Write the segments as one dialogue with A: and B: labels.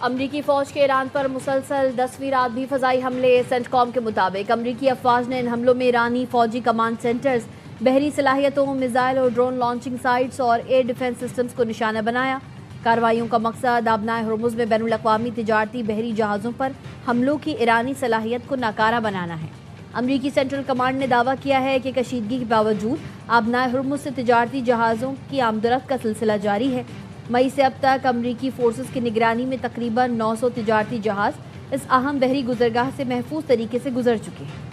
A: अमरीकी फौज के ईरान पर मुसलसल 10वीं रात भी फजाई हमले। सेंटकॉम के मुताबिक अमरीकी अफवाज ने इन हमलों में ईरानी फौजी कमांड सेंटर्स, बहरी सलाहियतों, मिसाइल और ड्रोन लॉन्चिंग साइट्स और एयर डिफेंस सिस्टम्स को निशाना बनाया। कार्रवाइयों का मकसद आबनाए हुर्मुज़ में बैनुल-अक़वामी तिजारती बहरी जहाज़ों पर हमलों की ईरानी सलाहियत को नाकारा बनाना है। अमरीकी सेंट्रल कमांड ने दावा किया है कि कशीदगी के बावजूद आबनाए हुर्मुज़ से तिजारती जहाज़ों की आमदरफ्त का सिलसिला जारी है। मई से अब तक अमरीकी फोर्सेस की निगरानी में तकरीबन 900 तिजारती जहाज़ इस अहम बहरी गुजरगाह से महफूज तरीके से गुजर चुके हैं।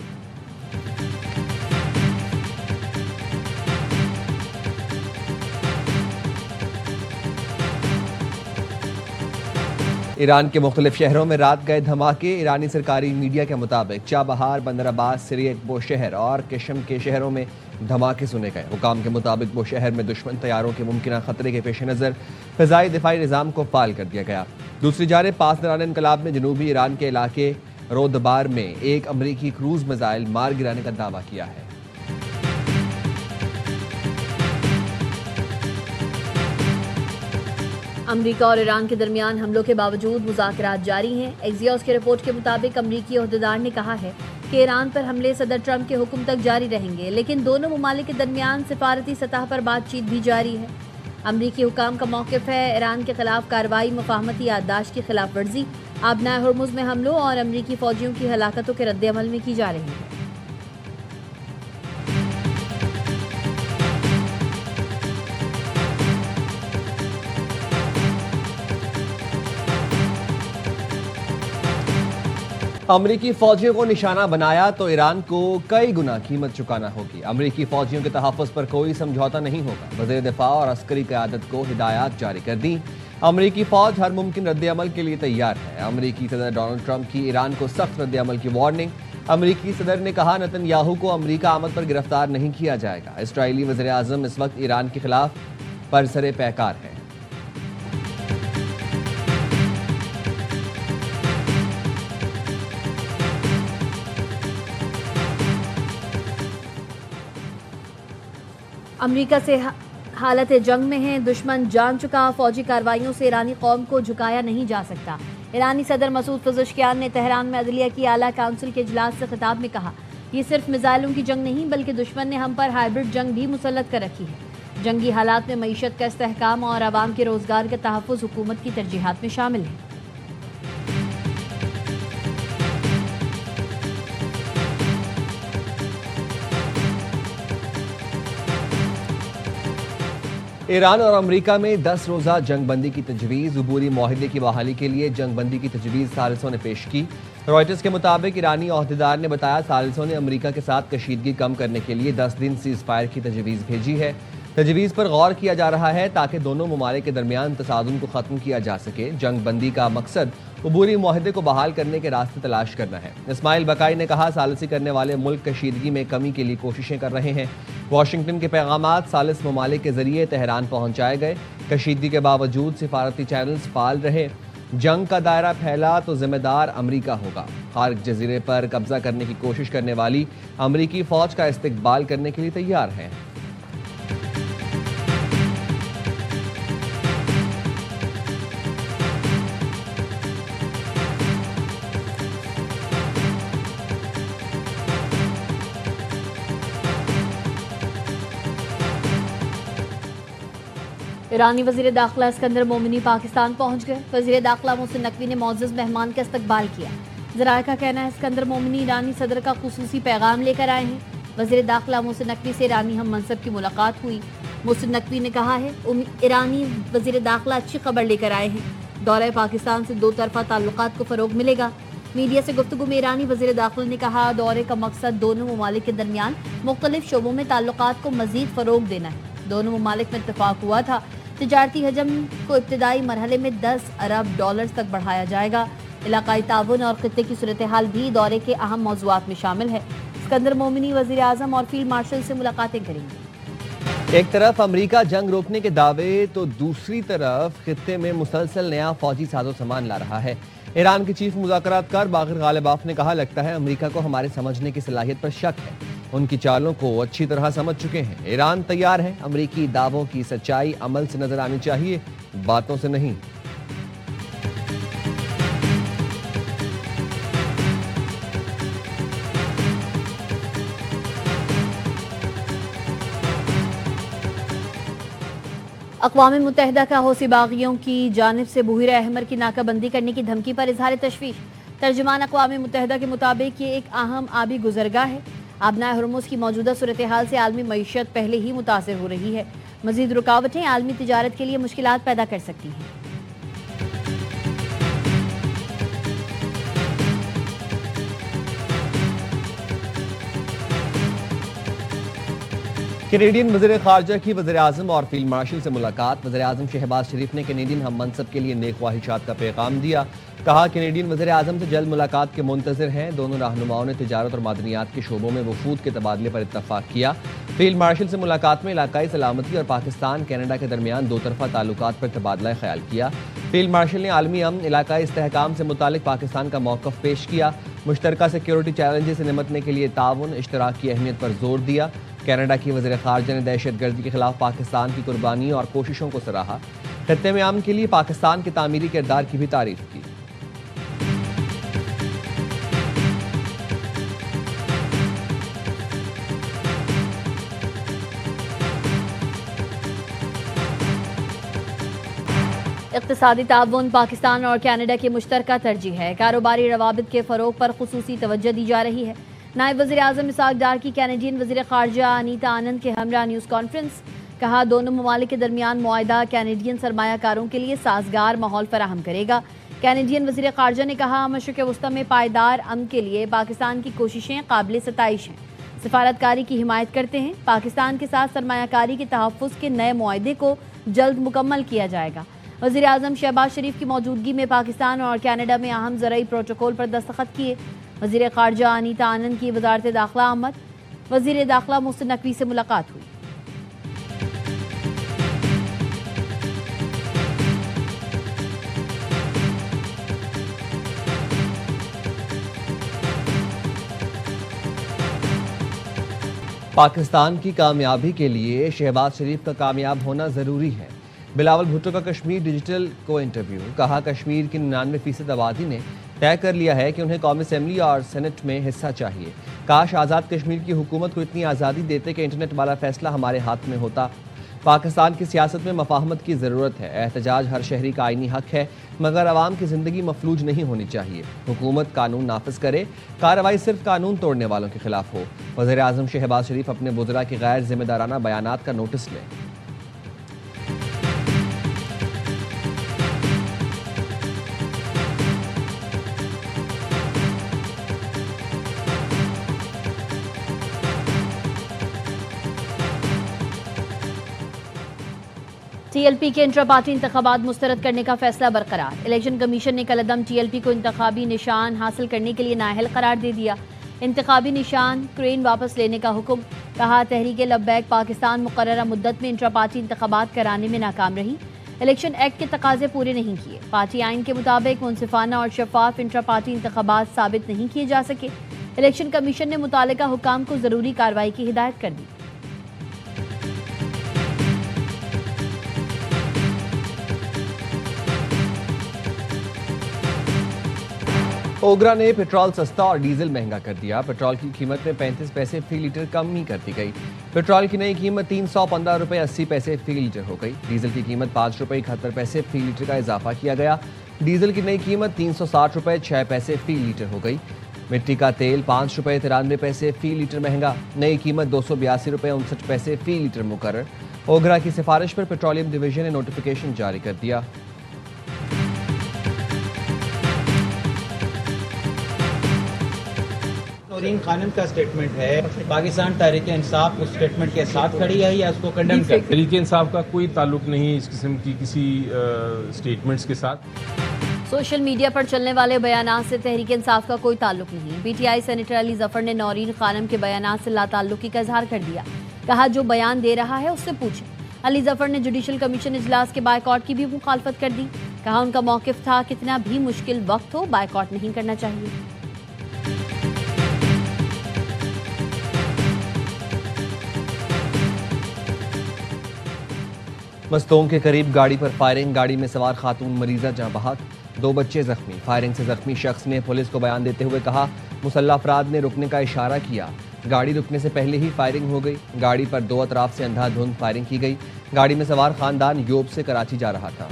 B: ईरान के मुख्तलिफ शहरों में रात गए धमाके। ईरानी सरकारी मीडिया के मुताबिक चाबहार, बंदर अब्बास, सिरियक, बोशहर और किशम के शहरों में धमाके सुने गए। हुकाम के मुताबिक बोशहर में दुश्मन तैयारों के मुमकिन खतरे के पेश नज़र फ़िज़ाई दिफाई निज़ाम को फ़ाल कर दिया गया। दूसरी जानिब पासदारान इनकलाब ने जनूबी ईरान के इलाके रोदबार में एक अमरीकी क्रूज़ मिसाइल मार गिराने का दावा किया है।
A: अमरीका और ईरान के दरमियान हमलों के बावजूद मुज़ाकरात जारी हैं। एक्सियोस की रिपोर्ट के मुताबिक अमरीकी ओहदेदार ने कहा है कि ईरान पर हमले सदर ट्रंप के हुक्म तक जारी रहेंगे, लेकिन दोनों ममालिक के दरमियान सिफारती सतह पर बातचीत भी जारी है। अमरीकी हुकाम का मौक़िफ़ है ईरान के खिलाफ कार्रवाई, मुफाहमती याददाश्त की खिलाफ वर्जी, आबनाए हुर्मुज़ में हमलों और अमरीकी फ़ौजियों की हलाकतों के रद्द-ए-अमल में की जा रही है।
B: अमरीकी फौजियों को निशाना बनाया तो ईरान को कई गुना कीमत चुकाना होगी। अमरीकी फौजियों के तहफ़्फ़ुज़ पर कोई समझौता नहीं होगा। वज़ीर दिफ़ा और अस्करी क़यादत को हिदायत जारी कर दी। अमरीकी फ़ौज हर मुमकिन रद्द-ए-अमल के लिए तैयार है। अमरीकी सदर डोनाल्ड ट्रंप की ईरान को सख्त रद्द-ए-अमल की वार्निंग। अमरीकी सदर ने कहा नेतन्याहू को अमरीका आमद पर गिरफ्तार नहीं किया जाएगा। इसराइली वज़ीर आज़म इस वक्त ईरान के खिलाफ बरसरे पैकार है।
A: अमरीका से हालत जंग में है, दुश्मन जान चुका, फौजी कार्रवाइयों से ईरानी कौम को झुकाया नहीं जा सकता। ईरानी सदर मसूद पज़ेश्कियान ने तेहरान में अदलिया की आला काउंसिल के इजलास से खिताब में कहा, ये सिर्फ मिसाइलों की जंग नहीं बल्कि दुश्मन ने हम पर हाइब्रिड जंग भी मुसल्लत कर रखी है। जंगी हालात में मईशत का इस्तेहकाम और आवाम के रोजगार का तहफ़्फ़ुज़ हुकूमत की तरजीहात में शामिल है।
B: ईरान और अमरीका में 10 रोज़ा जंगबंदी की तजवीज़। अबूरी माहिदे की बहाली के लिए जंगबंदी की तजवीज़ सालिसों ने पेश की। रॉयटर्स के मुताबिक ईरानी ओहदेदार ने बताया सालिसों ने अमरीका के साथ कशीदगी कम करने के लिए 10 दिन सीज़ फायर की तजवीज़ भेजी है। तजवीज़ पर गौर किया जा रहा है ताकि दोनों ममालिक के दरमियान तसादुम को ख़त्म किया जा सके। जंगबंदी का मकसद अबूरी माहिदे को बहाल करने के रास्ते तलाश करना है। इस्माइल बकाई ने कहा सालिसी करने वाले मुल्क कशीदगी में कमी के लिए कोशिशें कर रहे हैं। वाशिंगटन के पैगामात सालिस ममालिक के जरिए तेहरान पहुंचाए गए। कशीदगी के बावजूद सिफारती चैनल्स फाल रहे। जंग का दायरा फैला तो जिम्मेदार अमरीका होगा। खार्क जजीरे पर कब्जा करने की कोशिश करने वाली अमरीकी फौज का इस्तकबाल करने के लिए तैयार है।
A: ईरानी वज़ीर दाखिला सिकंदर मोमिनी पाकिस्तान पहुंच गए। वज़ीर दाखिला मोहसिन नकवी ने मोअज़्ज़ज़ मेहमान का इस्तकबाल किया। ज़राए का कहना है सिकंदर मोमिनी ईरानी सदर का खुसूसी पैगाम लेकर आए हैं। वज़ीर दाखिला मोहसिन नकवी से ईरानी हम मनसब की मुलाकात हुई। मोहसिन नकवी ने कहा है ईरानी वज़ीर दाखिला अच्छी खबर लेकर आए हैं। दौरे पाकिस्तान से दो तरफ़ा ताल्लुकात को फ़रोग़ मिलेगा। मीडिया से गुफ्तगू में ईरानी वज़ीर दाखिला ने कहा दौरे का मकसद दोनों ममालिक के दरमियान मुख्तलिफ शोबों में ताल्लुकात को मज़ीद फ़रोग़ देना है। दोनों ममालिक में इत्तफ़ाक़ हुआ था तिजारती हजम को इब्तदाई मरहले में 10 अरब डॉलर तक बढ़ाया जाएगा। इलाकाई ताउन और खित्ते की सूरत हाल भी दौरे के अहम मौज़ूआत में शामिल है। सिकंदर मोमिनी वज़ीर आज़म और फील्ड मार्शल से मुलाकातें करेंगे।
B: एक तरफ अमरीका जंग रोकने के दावे तो दूसरी तरफ खित्ते में मुसलसल नया फौजी साजो सामान ला रहा है। ईरान के चीफ मुज़ाकरातकार बाक़िर गालिबाफ ने कहा लगता है अमरीका को हमारे समझने की सलाहियत पर शक है। उनकी चालों को अच्छी तरह समझ चुके हैं। ईरान तैयार है। अमरीकी दावों की सच्चाई अमल से नजर आनी चाहिए, बातों से नहीं।
A: अक़वाम मुत्तहिदा का हौसी बागियों की जानिब से बूहिर अहमर की नाकाबंदी करने की धमकी पर इजहार तशवीश। तर्जुमान अक़वाम मुत्तहिदा के मुताबिक ये एक अहम आबी गुजरगाह है। आबनाए हुर्मुज़ की मौजूदा सूरत हाल से आलमी मईशत पहले ही मुतासर हो रही है। मज़ीद रुकावटें आलमी तिजारत के लिए मुश्किलात पैदा कर सकती हैं।
B: कैनेडियन वज़ीर ख़ारजा की वज़ीर-ए-आज़म और फील्ड मार्शल से मुलाकात। वज़ीर-ए-आज़म शहबाज शरीफ ने कैनेडियन हम मनसब के लिए नेक ख्वाहिशात का पैगाम दिया। कहा कैनेडियन वज़ीर-ए-आज़म से जल्द मुलाकात के मुंतज़िर हैं। दोनों रहनुमाओं ने तिजारत और मादनियात के शोबों में वफूद के तबादले पर इत्तफाक किया। फील्ड मार्शल से मुलाकात में इलाकाई सलामती और पाकिस्तान कैनेडा के दरमियान दो तरफा ताल्लुकात पर तबादला ख्याल किया। फील्ड मार्शल ने आलमी अमन, इलाकाई इस्तेहकाम से मुतालिक पाकिस्तान का मौक़िफ़ पेश किया। मुश्तरका सिक्योरिटी चैलेंजेस से निमटने के लिए ताउन, इश्तराक की अहमियत पर जोर दिया। कनाडा की वज़ीर ख़ारजा ने दहशतगर्दी के खिलाफ पाकिस्तान की कुर्बानी और कोशिशों को सराहा। खत्ते में अमन के लिए पाकिस्तान के तामीरी किरदार की भी तारीफ की।
A: इक़्तिसादी ताउन पाकिस्तान और कनाडा की मुश्तरका तरजीह है। कारोबारी रवाबित के फ़रोग़ पर खुसूसी तवज्जो दी जा रही है। नायब वज़ीर आज़म इसाक डार की कैनेडियन वज़ीर ख़ारजा अनीता आनंद के हमरा न्यूज़ कॉन्फ्रेंस। कहा दोनों ममालिक के दरमियान मुआहदा कैनेडियन सरमायाकारों के लिए साजगार माहौल फराहम करेगा। कैनेडियन वज़ीर ख़ारजा ने कहा मशरिक़ वस्ता में पायदार अमन के लिए पाकिस्तान की कोशिशें काबिल सताइश हैं। सिफारतकारी की हिमायत करते हैं। पाकिस्तान के साथ सरमायाकारी के तहफ़्फ़ुज़ के नए मुआहदे को जल्द मुकम्मल किया जाएगा। वज़ीर आज़म शहबाज शरीफ की मौजूदगी में पाकिस्तान और कनाडा में अहम ज़रई प्रोटोकॉल पर दस्तखत किए। वज़ीर ख़ारजा अनीता आनंद की वज़ारत दाखिला आमद। वज़ीर दाखिला मोहसिन नकवी से मुलाकात हुई।
B: पाकिस्तान की कामयाबी के लिए शहबाज शरीफ का कामयाब होना ज़रूरी है। बिलावल भुट्टो का कश्मीर डिजिटल को इंटरव्यू। कहा कश्मीर की 99% आबादी ने तय कर लिया है कि उन्हें कौमी असम्बली और सेनेट में हिस्सा चाहिए। काश आज़ाद कश्मीर की हुकूमत को इतनी आज़ादी देते कि इंटरनेट वाला फैसला हमारे हाथ में होता। पाकिस्तान की सियासत में मफाहमत की ज़रूरत है। एहतजाज हर शहरी का आईनी हक है, मगर आवाम की ज़िंदगी मफलूज नहीं होनी चाहिए। हुकूमत कानून नाफिज करे, कार्रवाई सिर्फ कानून तोड़ने वालों के खिलाफ हो। वज़ीर आज़म शहबाज शरीफ अपने बुज़रा के गैर जिम्मेदाराना बयानात का नोटिस लें।
A: टीएलपी के इंट्रा पार्टी इंतखाबात मुस्तरद करने का फैसला बरकरार। इलेक्शन कमीशन ने कलअदम टीएलपी को इंतखाबी निशान हासिल करने के लिए नाअहल करार दे दिया। इंतखाबी निशान क्रेन वापस लेने का हुक्म। कहा तहरीक लब्बैक पाकिस्तान मुकर्ररा मुद्दत में इंट्रा पार्टी इंतखाबात कराने में नाकाम रही। इलेक्शन एक्ट के तकाजे पूरे नहीं किए। पार्टी आइन के मुताबिक मुनसिफाना और शफाफ इंट्रा पार्टी इंतखाबात साबित नहीं किए जा सके। इलेक्शन कमीशन ने मुतालिका हुकाम को जरूरी कार्रवाई की हिदायत कर दी।
B: ओगरा ने पेट्रोल सस्ता और डीजल महंगा कर दिया। पेट्रोल की कीमत में 35 पैसे फी लीटर कमी कर दी गई। पेट्रोल की नई कीमत 315 रुपये 80 पैसे फी लीटर हो गई। डीजल की कीमत 5 रुपये 71 पैसे फी लीटर का इजाफा किया गया। डीजल की नई कीमत 360 रुपये 6 पैसे फी लीटर हो गई। मिट्टी का तेल 5 रुपये 93 पैसे फी लीटर महंगा। नई कीमत 282 रुपये 59 पैसे फी लीटर मुकर्रर। ओगरा की सिफारिश पर पेट्रोलियम डिवीजन ने नोटिफिकेशन जारी कर दिया।
C: नूरीन खानम का स्टेटमेंट है, पाकिस्तान तहरीक इंसाफ उस स्टेटमेंट के साथ खड़ी है या उसको कंडेम करती है?
D: तहरीक इंसाफ का कोई ताल्लुक नहीं इस किस्म की किसी स्टेटमेंट्स के साथ।
A: सोशल मीडिया पर चलने वाले बयानात से तहरीक इंसाफ का कोई ताल्लुक नहीं। पीटीआई सेनेटर अली जफर ने नौरीन खानम के बयानात से लाताल्लुकी का इजहार कर दिया। कहा जो बयान दे रहा है उससे पूछें। अली जफर ने जुडिशल कमीशन इजलास के बायकॉट की भी मुखालफत कर दी। कहा उनका मौकिफ था कितना भी मुश्किल वक्त हो बायकॉट नहीं करना चाहिए।
B: मस्तों के करीब गाड़ी पर फायरिंग। गाड़ी में सवार खातून मरीजा जहां बहक, 2 बच्चे जख्मी। फायरिंग से जख्मी शख्स ने पुलिस को बयान देते हुए कहा मुसल्लह अफराद ने रुकने का इशारा किया। गाड़ी रुकने से पहले ही फायरिंग हो गई। गाड़ी पर 2 अतराफ से अंधाधुंध फायरिंग की गई। गाड़ी में सवार खानदान योब से कराची जा रहा था।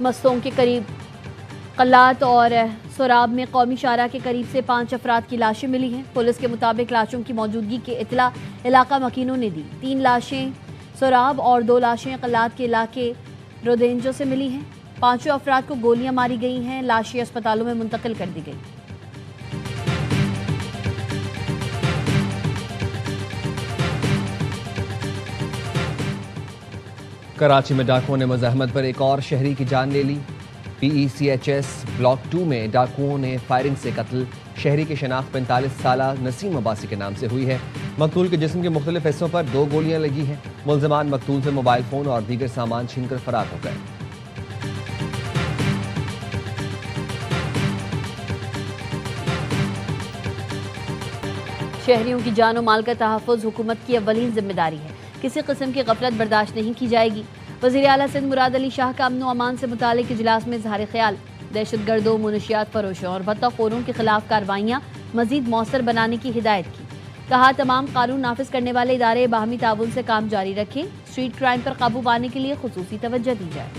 A: मस्तों के करीब कल्लात और सोराब में कौमी शाहरा के करीब से 5 अफराद की लाशें मिली हैं। पुलिस के मुताबिक लाशों की मौजूदगी की इतला इलाका मकीनों ने दी। 3 लाशें सोराब और 2 लाशें कल्लात के इलाके रोदेंजो से मिली हैं। 5 अफराद को गोलियां मारी गई हैं। लाशें अस्पतालों में मुंतकिल कर दी गई।
B: कराची में डाकुओं ने मज़ाहमत पर एक और शहरी की जान ले ली। PECHS ब्लॉक 2 में डाकुओं ने फायरिंग से कत्ल। शहरी की शनाख्त 45 साला नसीम अब्बासी के नाम से हुई है। मकतूल के जिस्म के मुख्तलिफ हिस्सों पर 2 गोलियां लगी हैं। मुल्ज़िमान मकतूल से मोबाइल फ़ोन और दीगर सामान छीनकर फरार हो गए।
A: शहरियों की जान और माल का तहफ़्फ़ुज़ हुकूमत की अव्वलीन जिम्मेदारी है। किसी किस्म की गफलत बर्दाश्त नहीं की जाएगी। वज़ीर आला सिंध मुराद अली शाह का अमन व अमान से मुतालिक इजलास में इज़हार ख्याल। दहशतगर्दों, मुनशियात फरोशों और भत्ताखोरों के खिलाफ कार्रवाइयाँ मज़ीद मौसर बनाने की हिदायत की। कहा तमाम कानून नाफिज करने वाले इदारे बाहमी ताउन से काम जारी रखें। स्ट्रीट क्राइम पर काबू पाने के लिए खुसूसी तवज्जो दी जाए।